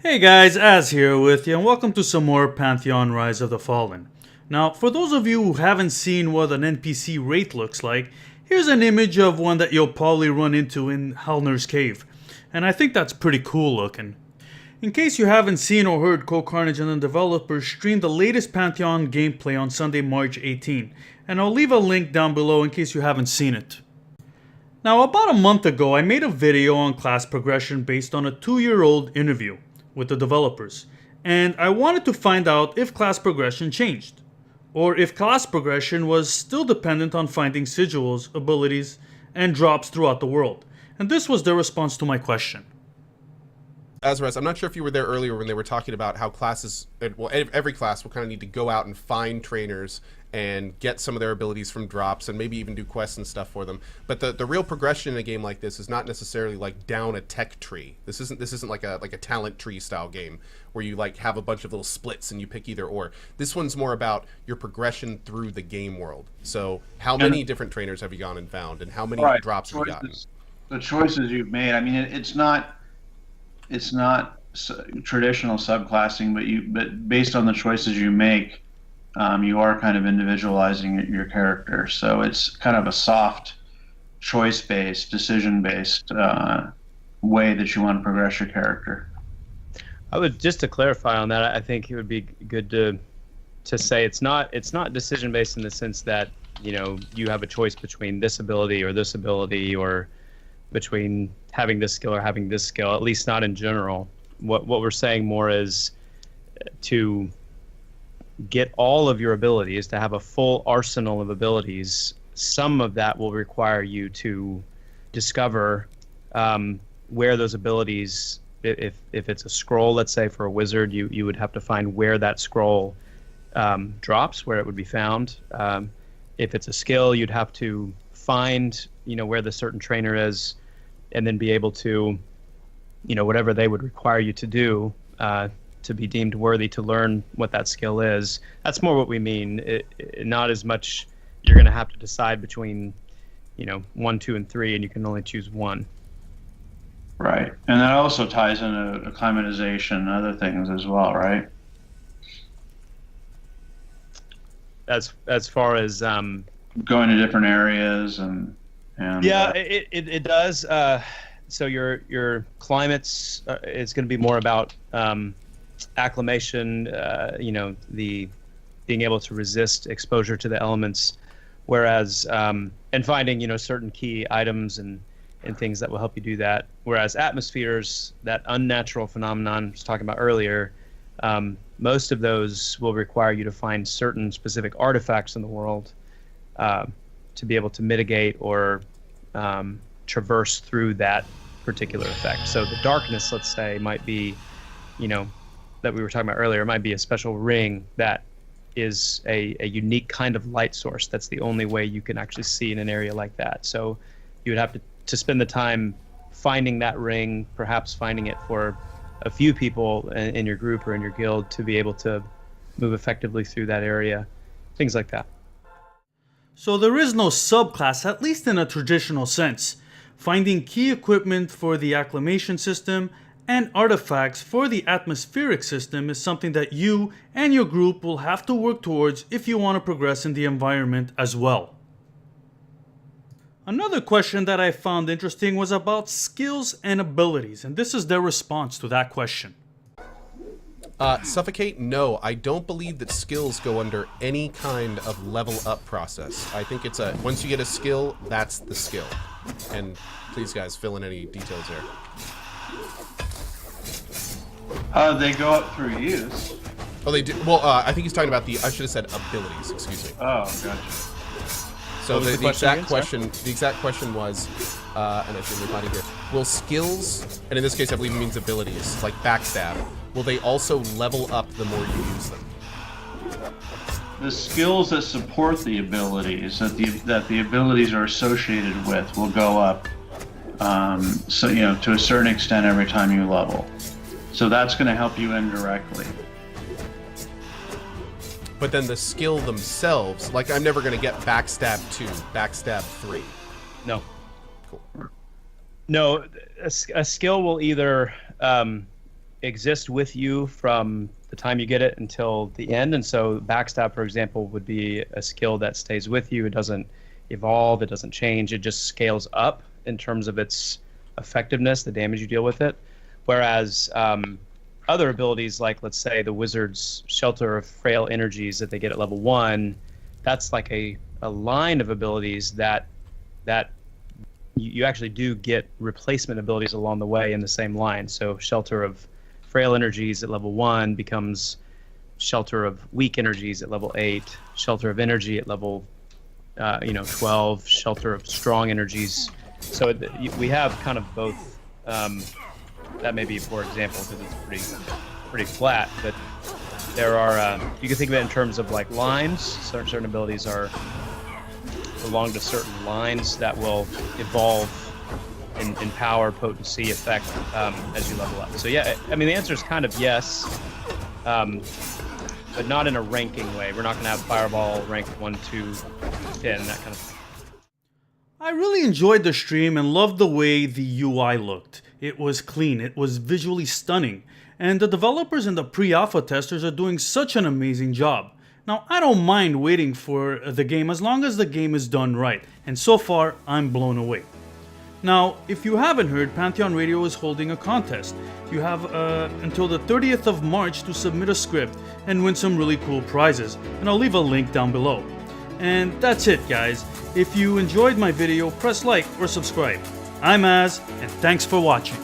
Hey guys, Az here with you, and welcome to some more Pantheon Rise of the Fallen. Now, for those of you who haven't seen what an NPC wraith looks like, here's an image of one that you'll probably run into in Halner's Cave, and I think that's pretty cool looking. In case you haven't seen or heard, Cohh, Carnage and the developers streamed the latest Pantheon gameplay on Sunday, March 18, and I'll leave a link down below in case you haven't seen it. Now, about a month ago, I made a video on class progression based on a 2-year-old interview with the developers, and I wanted to find out if class progression changed, or if class progression was still dependent on finding sigils, abilities, and drops throughout the world, and this was their response to my question. Azarez, I'm not sure if you were there earlier when they were talking about how classes, well, every class will kind of need to go out and find trainers and get some of their abilities from drops and maybe even do quests and stuff for them. But the real progression in a game like this is not necessarily like down a tech tree. This isn't like a talent tree style game where you like have a bunch of little splits and you pick either or. This one's more about your progression through the game world. So how many different trainers have you gone and found, and how many drops have you gotten? The choices you've made. I mean, it's not traditional subclassing, but based on the choices you make, you are kind of individualizing your character. So it's kind of a soft, choice-based, decision-based way that you want to progress your character. I would, just to clarify on that, I think it would be good to say it's not decision-based in the sense that, you know, you have a choice between this ability, or between having this skill or having this skill, at least not in general. What we're saying more is to get all of your abilities, to have a full arsenal of abilities. Some of that will require you to discover where those abilities, if it's a scroll, let's say for a wizard, you would have to find where that scroll drops, where it would be found. If it's a skill, you'd have to find, you know, where the certain trainer is, and then be able to, you know, whatever they would require you to do to be deemed worthy to learn what that skill is. That's more what we mean. Not as much you're going to have to decide between, you know, 1, 2, and 3, and you can only choose one. Right, and that also ties into acclimatization and other things as well, right? As far as going to different areas and yeah, it does. So your climates is going to be more about acclimation, you know, the being able to resist exposure to the elements, whereas and finding, you know, certain key items and things that will help you do that. Whereas atmospheres, that unnatural phenomenon I was talking about earlier, most of those will require you to find certain specific artifacts in the world to be able to mitigate or traverse through that particular effect. So the darkness, let's say, might be, you know, that we were talking about earlier, might be a special ring that is a unique kind of light source. That's the only way you can actually see in an area like that. So you would have to spend the time finding that ring, perhaps finding it for a few people in your group or in your guild to be able to move effectively through that area, things like that. So there is no subclass, at least in a traditional sense. Finding key equipment for the acclimation system and artifacts for the atmospheric system is something that you and your group will have to work towards if you want to progress in the environment as well. Another question that I found interesting was about skills and abilities, and this is their response to that question. Suffocate, no, I don't believe that skills go under any kind of level up process. I think it's once you get a skill, that's the skill. And please guys, fill in any details there. They go up through use. Oh, they do? Well, I think he's talking about I should have said abilities, excuse me. Oh, gotcha. So the exact question was, and I should be finding here, will skills, and in this case I believe it means abilities, like backstab, will they also level up the more you use them? The skills that support the abilities, that the abilities are associated with, will go up, so, you know, to a certain extent every time you level. So that's going to help you indirectly. But then the skill themselves, like I'm never going to get backstab 2, backstab 3. No. Cool. No, a skill will either exist with you from the time you get it until the end. And so backstab, for example, would be a skill that stays with you. It doesn't evolve, it doesn't change, it just scales up in terms of its effectiveness, the damage you deal with it. Whereas other abilities, like let's say the wizard's Shelter of Frail Energies that they get at level 1, that's like a line of abilities that you actually do get replacement abilities along the way in the same line. So Shelter of Frail Energies at level 1 becomes Shelter of Weak Energies at level 8, Shelter of Energy at level 12, Shelter of Strong Energies. So we have kind of both. That may be a poor example because it's pretty flat, but there are you can think of it in terms of like lines. Certain abilities belong to certain lines that will evolve in power, potency, effect as you level up. So yeah, I mean the answer is kind of yes, but not in a ranking way. We're not going to have Fireball ranked 1, 2, 10, that kind of thing. I really enjoyed the stream and loved the way the UI looked. It was clean, it was visually stunning, and the developers and the pre-alpha testers are doing such an amazing job. Now, I don't mind waiting for the game as long as the game is done right, and so far, I'm blown away. Now, if you haven't heard, Pantheon Radio is holding a contest. You have until the 30th of March to submit a script and win some really cool prizes, and I'll leave a link down below. And that's it, guys. If you enjoyed my video, press like or subscribe. I'm Az, and thanks for watching.